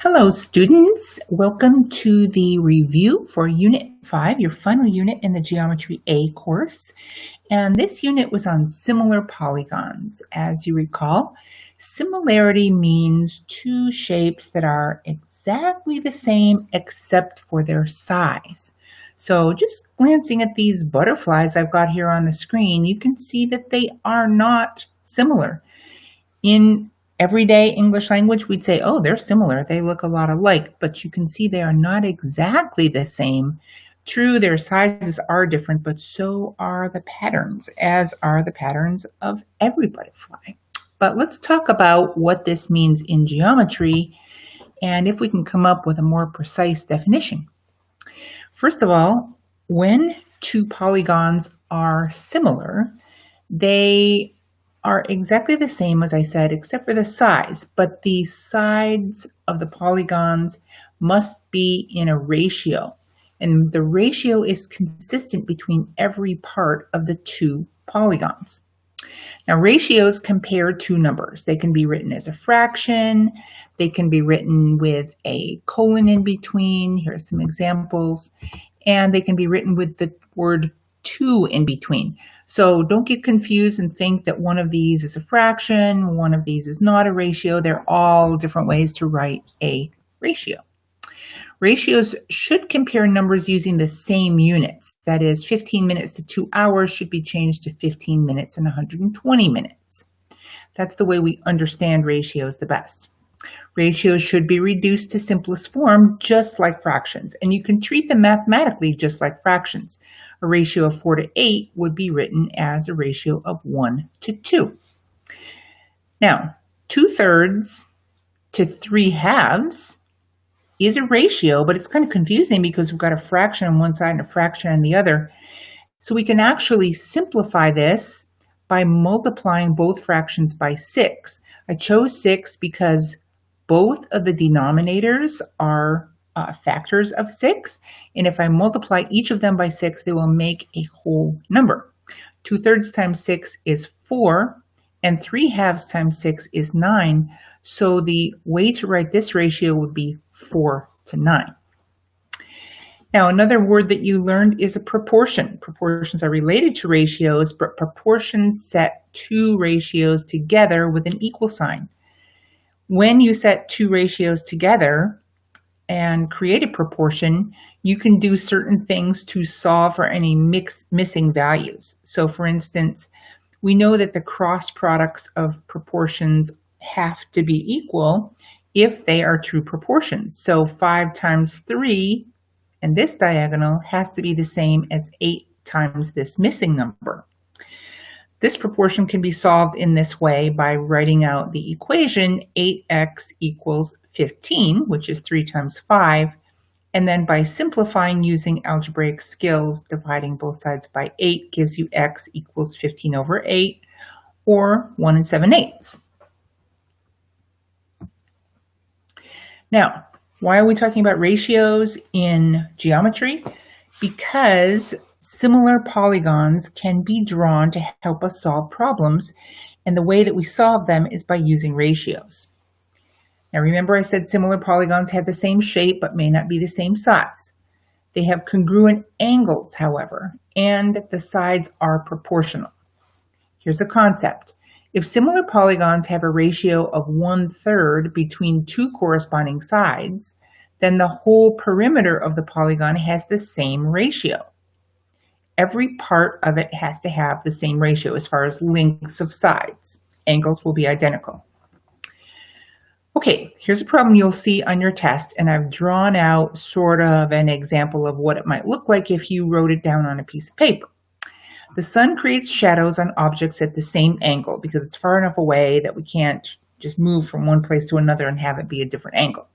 Hello, students. Welcome to the review for Unit 5, your final unit in the Geometry A course. And this unit was on similar polygons. As you recall, similarity means two shapes that are exactly the same except for their size. So just glancing at these butterflies I've got here on the screen, you can see that they are not similar. In everyday English language, we'd say, oh, they're similar. They look a lot alike, but you can see they are not exactly the same. True, their sizes are different, but so are the patterns, as are the patterns of every butterfly. But let's talk about what this means in geometry and if we can come up with a more precise definition. First of all, when two polygons are similar, they are exactly the same, as I said, except for the size, but the sides of the polygons must be in a ratio, and the ratio is consistent between every part of the two polygons. Now, ratios compare two numbers. They can be written as a fraction, they can be written with a colon in between, here are some examples, and they can be written with the word 2 in between. So don't get confused and think that one of these is a fraction, one of these is not a ratio. They're all different ways to write a ratio. Ratios should compare numbers using the same units. That is, 15 minutes to 2 hours should be changed to 15 minutes and 120 minutes. That's the way we understand ratios the best. Ratios should be reduced to simplest form, just like fractions, and you can treat them mathematically just like fractions. A ratio of 4 to 8 would be written as a ratio of 1 to 2. Now, 2/3 to 3/2 is a ratio, but it's kind of confusing because we've got a fraction on one side and a fraction on the other. So we can actually simplify this by multiplying both fractions by 6. I chose 6 because both of the denominators are factors of 6, and if I multiply each of them by 6, they will make a whole number. 2/3 times 6 is 4, and 3/2 times 6 is 9, so the way to write this ratio would be 4 to 9. Now, another word that you learned is a proportion. Proportions are related to ratios, but proportions set two ratios together with an equal sign. When you set two ratios together and create a proportion, you can do certain things to solve for any missing values. So for instance, we know that the cross products of proportions have to be equal if they are true proportions. So 5 times 3 and this diagonal has to be the same as 8 times this missing number. This proportion can be solved in this way by writing out the equation 8x equals 15, which is 3 times 5, and then by simplifying using algebraic skills, dividing both sides by 8 gives you x equals 15 over 8, or 1 7/8. Now, why are we talking about ratios in geometry? Because similar polygons can be drawn to help us solve problems, and the way that we solve them is by using ratios. Now remember I said similar polygons have the same shape but may not be the same size. They have congruent angles, however, and the sides are proportional. Here's a concept. If similar polygons have a ratio of 1/3 between two corresponding sides, then the whole perimeter of the polygon has the same ratio. Every part of it has to have the same ratio as far as lengths of sides. Angles will be identical. Okay, here's a problem you'll see on your test, and I've drawn out sort of an example of what it might look like if you wrote it down on a piece of paper. The sun creates shadows on objects at the same angle because it's far enough away that we can't just move from one place to another and have it be a different angle.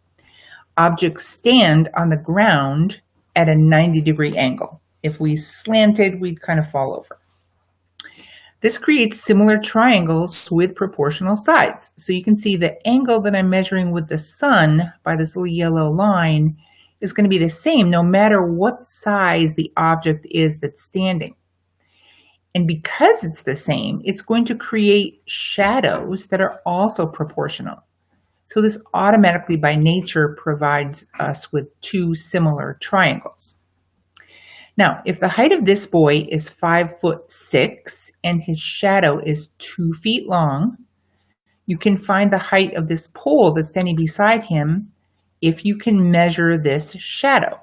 Objects stand on the ground at a 90-degree angle. If we slanted, we'd kind of fall over. This creates similar triangles with proportional sides. So you can see the angle that I'm measuring with the sun by this little yellow line is going to be the same no matter what size the object is that's standing. And because it's the same, it's going to create shadows that are also proportional. So this automatically by nature provides us with two similar triangles. Now, if the height of this boy is 5'6" and his shadow is 2 feet long, you can find the height of this pole that's standing beside him if you can measure this shadow.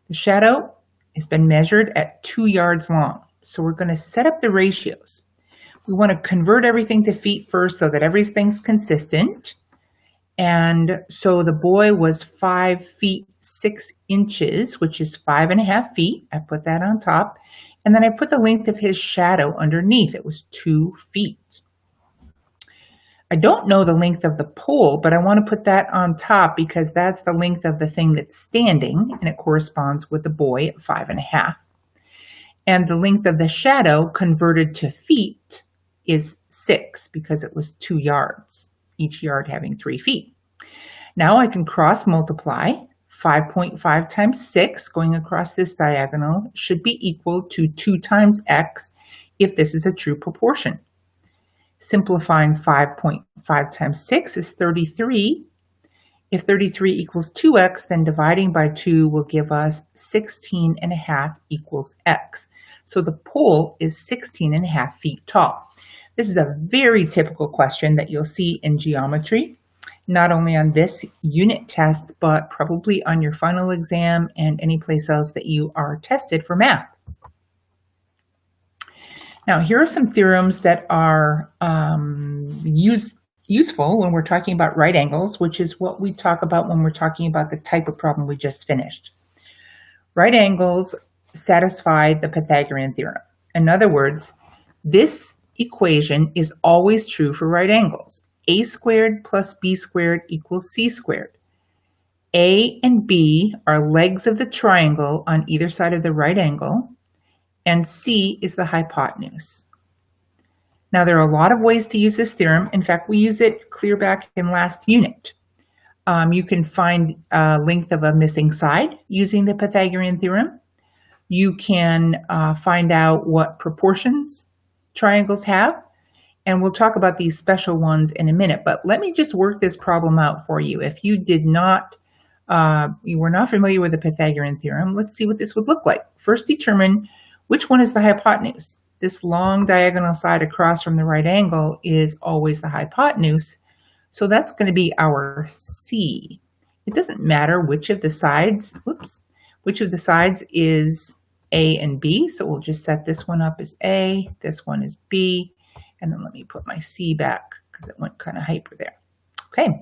The shadow has been measured at 2 yards long. So we're going to set up the ratios. We want to convert everything to feet first so that everything's consistent. And so the boy was 5 feet 6 inches, which is 5.5 feet. I put that on top. And then I put the length of his shadow underneath. It was 2 feet. I don't know the length of the pole, but I want to put that on top because that's the length of the thing that's standing, and it corresponds with the boy at 5.5. And the length of the shadow converted to feet is 6 because it was 2 yards, each yard having 3 feet. Now I can cross multiply. 5.5 times 6 going across this diagonal should be equal to 2 times x if this is a true proportion. Simplifying 5.5 times 6 is 33. If 33 equals 2x, then dividing by 2 will give us 16.5 equals x. So the pole is 16.5 feet tall. This is a very typical question that you'll see in geometry, not only on this unit test, but probably on your final exam and any place else that you are tested for math. Now, here are some theorems that are useful when we're talking about right angles, which is what we talk about when we're talking about the type of problem we just finished. Right angles satisfy the Pythagorean theorem. In other words, this equation is always true for right angles. A squared plus B squared equals C squared. A and B are legs of the triangle on either side of the right angle, and C is the hypotenuse. Now, there are a lot of ways to use this theorem. In fact, we use it clear back in last unit. You can find length of a missing side using the Pythagorean theorem. You can find out what proportions triangles have, and we'll talk about these special ones in a minute. But let me just work this problem out for you. If you were not familiar with the Pythagorean theorem, let's see what this would look like. First, determine which one is the hypotenuse. This long diagonal side across from the right angle is always the hypotenuse, so that's going to be our C. It doesn't matter which of the sides, is A and B, so we'll just set this one up as A, this one is B, and then let me put my C back because it went kind of hyper there. Okay,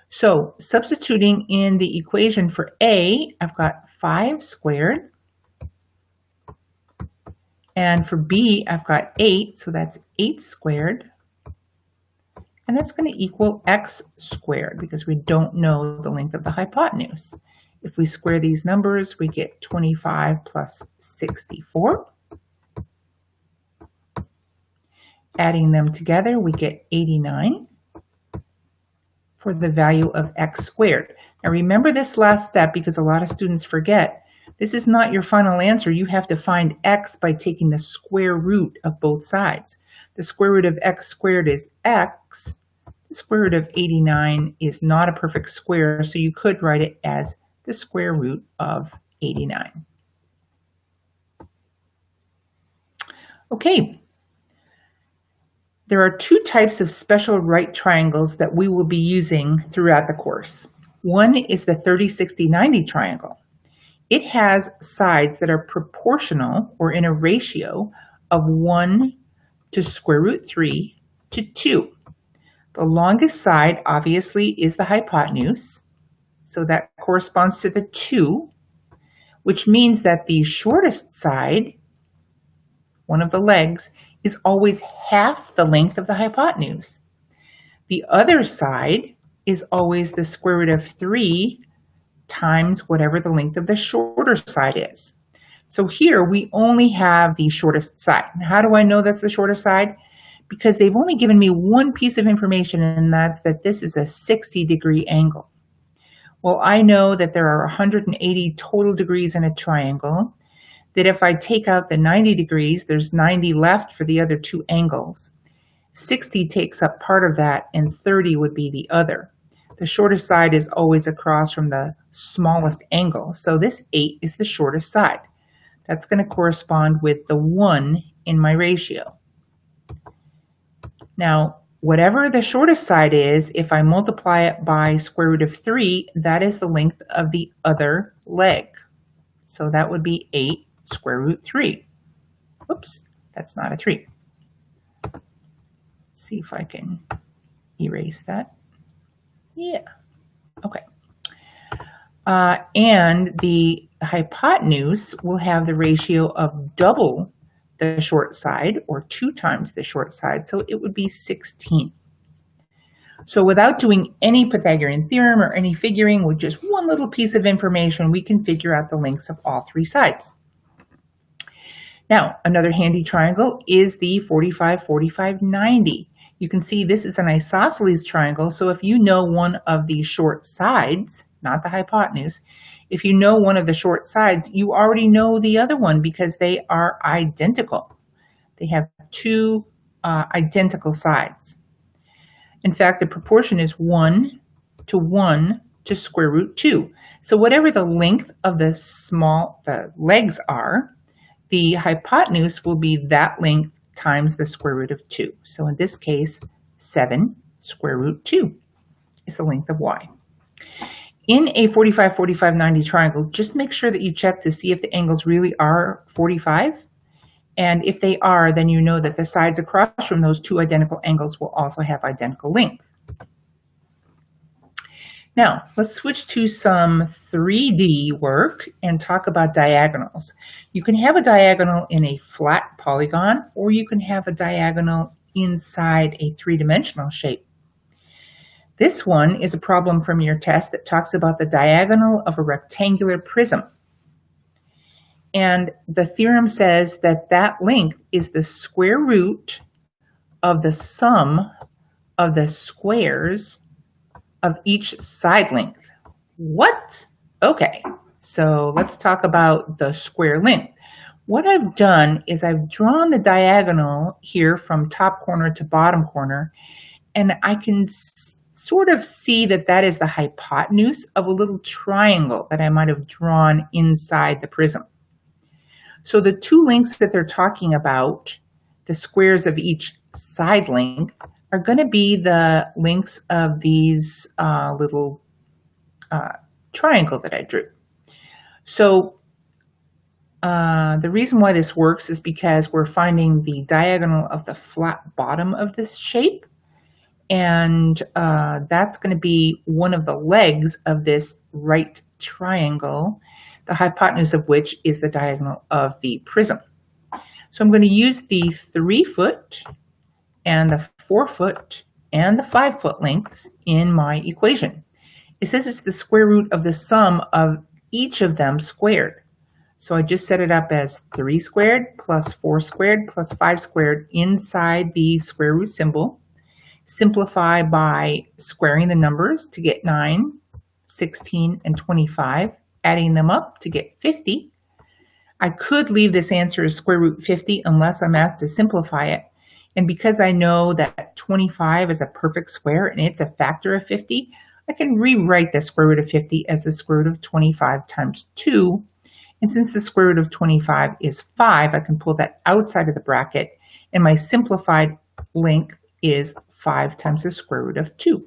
so substituting in the equation for A, I've got 5 squared. And for B, I've got 8, so that's 8 squared. And that's going to equal x squared because we don't know the length of the hypotenuse. If we square these numbers, we get 25 plus 64. Adding them together, we get 89 for the value of x squared. Now remember this last step because a lot of students forget. This is not your final answer. You have to find x by taking the square root of both sides. The square root of x squared is x. The square root of 89 is not a perfect square, so you could write it as the square root of 89. Okay. There are two types of special right triangles that we will be using throughout the course. One is the 30, 60, 90 triangle. It has sides that are proportional or in a ratio of 1 to square root 3 to 2. The longest side obviously is the hypotenuse, so that corresponds to the 2, which means that the shortest side, one of the legs, is always half the length of the hypotenuse. The other side is always the square root of 3 times whatever the length of the shorter side is. So here we only have the shortest side. And how do I know that's the shortest side? Because they've only given me one piece of information, and that's that this is a 60-degree angle. Well, I know that there are 180 total degrees in a triangle, that if I take out the 90 degrees, there's 90 left for the other two angles. 60 takes up part of that, and 30 would be the other. The shortest side is always across from the smallest angle, so this 8 is the shortest side. That's going to correspond with the 1 in my ratio. Now, whatever the shortest side is, if I multiply it by square root of 3, that is the length of the other leg. So that would be 8 square root 3. Oops, that's not a 3. Let's see if I can erase that. Yeah, okay. And the hypotenuse will have the ratio of double the short side, or 2 times the short side, so it would be 16. So without doing any Pythagorean theorem or any figuring, with just one little piece of information, we can figure out the lengths of all 3 sides. Now, another handy triangle is the 45, 45, 90. You can see this is an isosceles triangle, so if you know one of the short sides, not the hypotenuse, if you know one of the short sides, you already know the other one because they are identical. They have 2 identical sides. In fact, the proportion is 1 to 1 to square root 2. So whatever the length of the legs are, the hypotenuse will be that length times the square root of 2. So in this case, 7 square root 2 is the length of y. In a 45, 45, 90 triangle, just make sure that you check to see if the angles really are 45. And if they are, then you know that the sides across from those 2 identical angles will also have identical length. Now, let's switch to some 3D work and talk about diagonals. You can have a diagonal in a flat polygon, or you can have a diagonal inside a 3-dimensional shape. This one is a problem from your test that talks about the diagonal of a rectangular prism. And the theorem says that that length is the square root of the sum of the squares of each side length. What? Okay, so let's talk about the square length. What I've done is I've drawn the diagonal here from top corner to bottom corner, and I can sort of see that that is the hypotenuse of a little triangle that I might have drawn inside the prism. So the 2 lengths that they're talking about, the squares of each side length, are going to be the lengths of these little triangle that I drew. So the reason why this works is because we're finding the diagonal of the flat bottom of this shape, and that's going to be one of the legs of this right triangle, the hypotenuse of which is the diagonal of the prism. So I'm going to use the 3-foot and the 4-foot and the 5-foot lengths in my equation. It says it's the square root of the sum of each of them squared. So I just set it up as 3 squared plus 4 squared plus 5 squared inside the square root symbol. Simplify by squaring the numbers to get 9, 16, and 25, adding them up to get 50. I could leave this answer as square root 50 unless I'm asked to simplify it. And because I know that 25 is a perfect square and it's a factor of 50, I can rewrite the square root of 50 as the square root of 25 times 2. And since the square root of 25 is 5, I can pull that outside of the bracket, and my simplified length is 5 times the square root of 2.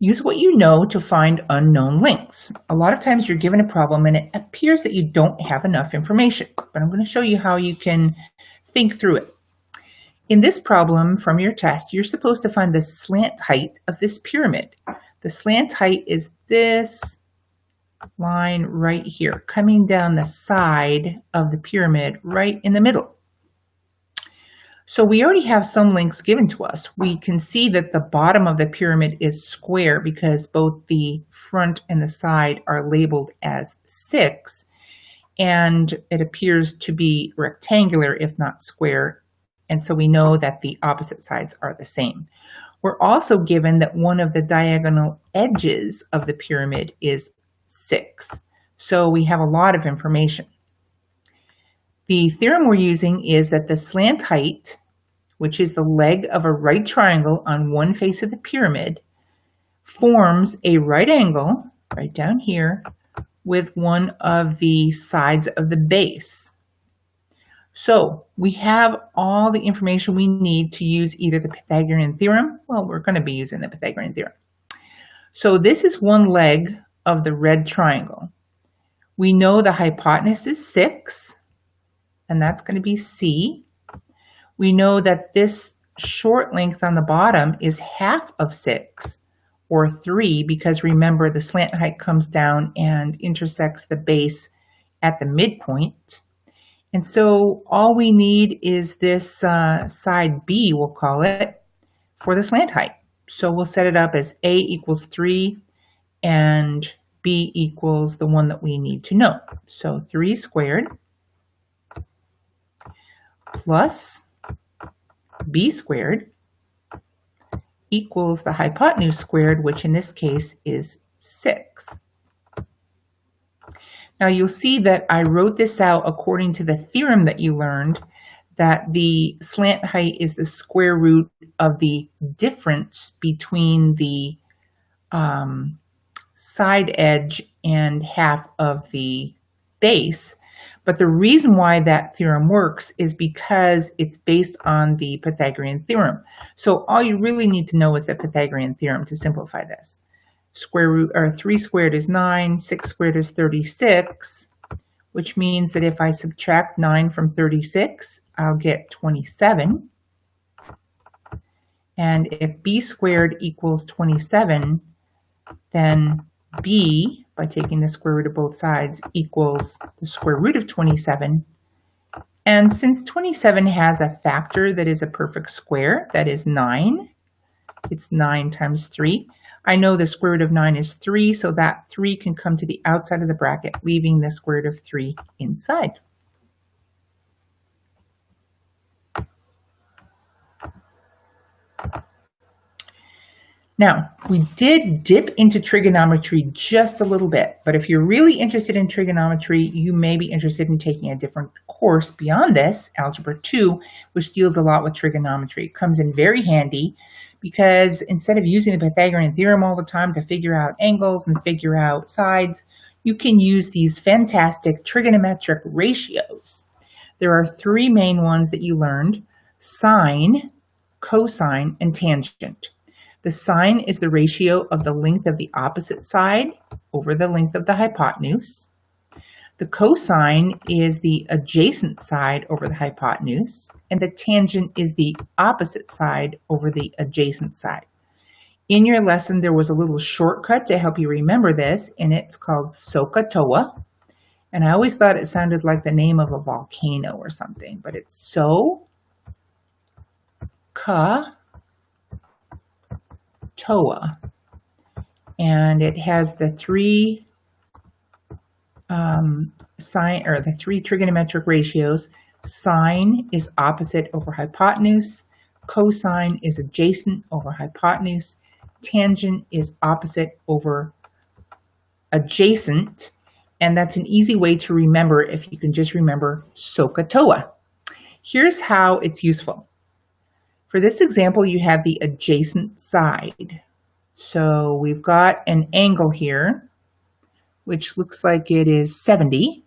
Use what you know to find unknown lengths. A lot of times you're given a problem and it appears that you don't have enough information, but I'm going to show you how you can think through it. In this problem from your test, you're supposed to find the slant height of this pyramid. The slant height is this line right here, coming down the side of the pyramid right in the middle. So we already have some lengths given to us. We can see that the bottom of the pyramid is square because both the front and the side are labeled as 6, and it appears to be rectangular if not square, and so we know that the opposite sides are the same. We're also given that one of the diagonal edges of the pyramid is 6, so we have a lot of information. The theorem we're using is that the slant height, which is the leg of a right triangle on one face of the pyramid, forms a right angle, right down here, with one of the sides of the base. So we have all the information we need to use either the Pythagorean theorem. Well, we're going to be using the Pythagorean theorem. So this is one leg of the red triangle. We know the hypotenuse is 6, and that's going to be C. We know that this short length on the bottom is half of 6, or 3, because remember the slant height comes down and intersects the base at the midpoint. And so all we need is this side B, we'll call it, for the slant height. So we'll set it up as A equals 3 and B equals the one that we need to know. So 3 squared plus B squared equals the hypotenuse squared, which in this case is 6. Now you'll see that I wrote this out according to the theorem that you learned, that the slant height is the square root of the difference between the side edge and half of the base. But the reason why that theorem works is because it's based on the Pythagorean theorem. So all you really need to know is the Pythagorean theorem to simplify this. Square root, or 3 squared is 9, 6 squared is 36, which means that if I subtract 9 from 36, I'll get 27. And if B squared equals 27, then B, by taking the square root of both sides, equals the square root of 27. And since 27 has a factor that is a perfect square, that is 9, it's 9 times 3. I know the square root of 9 is 3, so that 3 can come to the outside of the bracket, leaving the square root of 3 inside. Now, we did dip into trigonometry just a little bit, but if you're really interested in trigonometry, you may be interested in taking a different course beyond this, Algebra 2, which deals a lot with trigonometry. It comes in very handy because instead of using the Pythagorean theorem all the time to figure out angles and figure out sides, you can use these fantastic trigonometric ratios. There are 3 main ones that you learned: sine, cosine, and tangent. The sine is the ratio of the length of the opposite side over the length of the hypotenuse. The cosine is the adjacent side over the hypotenuse, and the tangent is the opposite side over the adjacent side. In your lesson, there was a little shortcut to help you remember this, and it's called SOHCAHTOA. And I always thought it sounded like the name of a volcano or something, but it's SOHCAHTOA. And it has the 3 the 3 trigonometric ratios. Sine is opposite over hypotenuse. Cosine is adjacent over hypotenuse. Tangent is opposite over adjacent. And that's an easy way to remember if you can just remember SOHCAHTOA. Here's how it's useful. For this example, you have the adjacent side. So we've got an angle here, which looks like it is 70.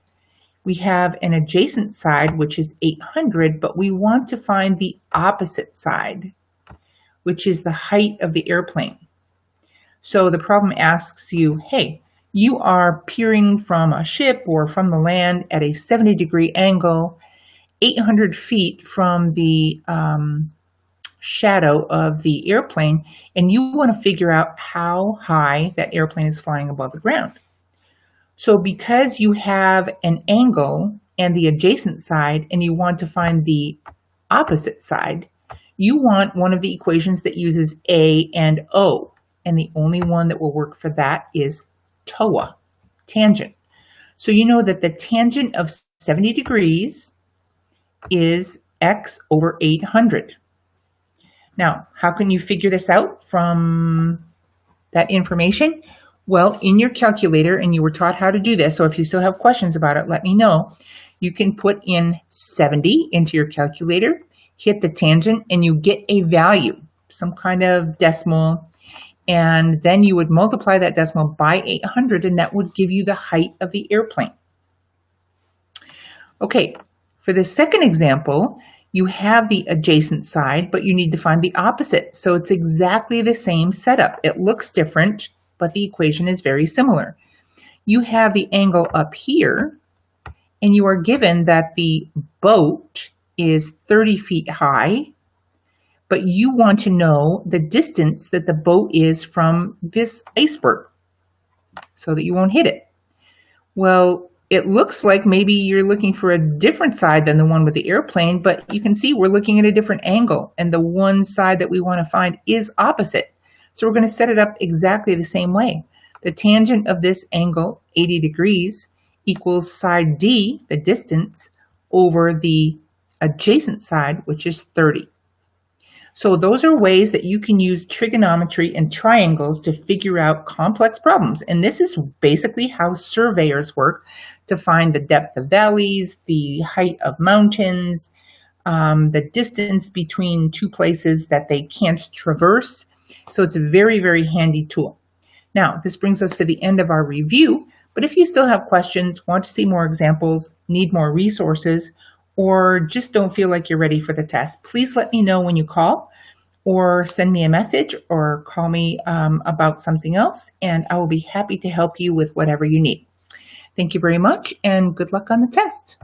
We have an adjacent side, which is 800, but we want to find the opposite side, which is the height of the airplane. So the problem asks you, hey, you are peering from a ship or from the land at a 70-degree angle, 800 feet from the shadow of the airplane, and you want to figure out how high that airplane is flying above the ground. So because you have an angle and the adjacent side, and you want to find the opposite side, you want one of the equations that uses A and O. And the only one that will work for that is TOA, tangent. So you know that the tangent of 70 degrees is x over 800. Now, how can you figure this out from that information? Well, in your calculator, and you were taught how to do this, so if you still have questions about it, let me know. You can put in 70 into your calculator, hit the tangent, and you get a value, some kind of decimal, and then you would multiply that decimal by 800, and that would give you the height of the airplane. Okay, for the second example, you have the adjacent side, but you need to find the opposite. So it's exactly the same setup. It looks different, but the equation is very similar. You have the angle up here, and you are given that the boat is 30 feet high, but you want to know the distance that the boat is from this iceberg so that you won't hit it. Well, it looks like maybe you're looking for a different side than the one with the airplane, but you can see we're looking at a different angle, and the one side that we want to find is opposite. So we're going to set it up exactly the same way. The tangent of this angle, 80 degrees, equals side D, the distance, over the adjacent side, which is 30. So those are ways that you can use trigonometry and triangles to figure out complex problems. And this is basically how surveyors work to find the depth of valleys, the height of mountains, the distance between two places that they can't traverse. So it's a very, very handy tool. Now, this brings us to the end of our review, but if you still have questions, want to see more examples, need more resources, or just don't feel like you're ready for the test, please let me know when you call, or send me a message, or call me about something else, and I will be happy to help you with whatever you need. Thank you very much, and good luck on the test.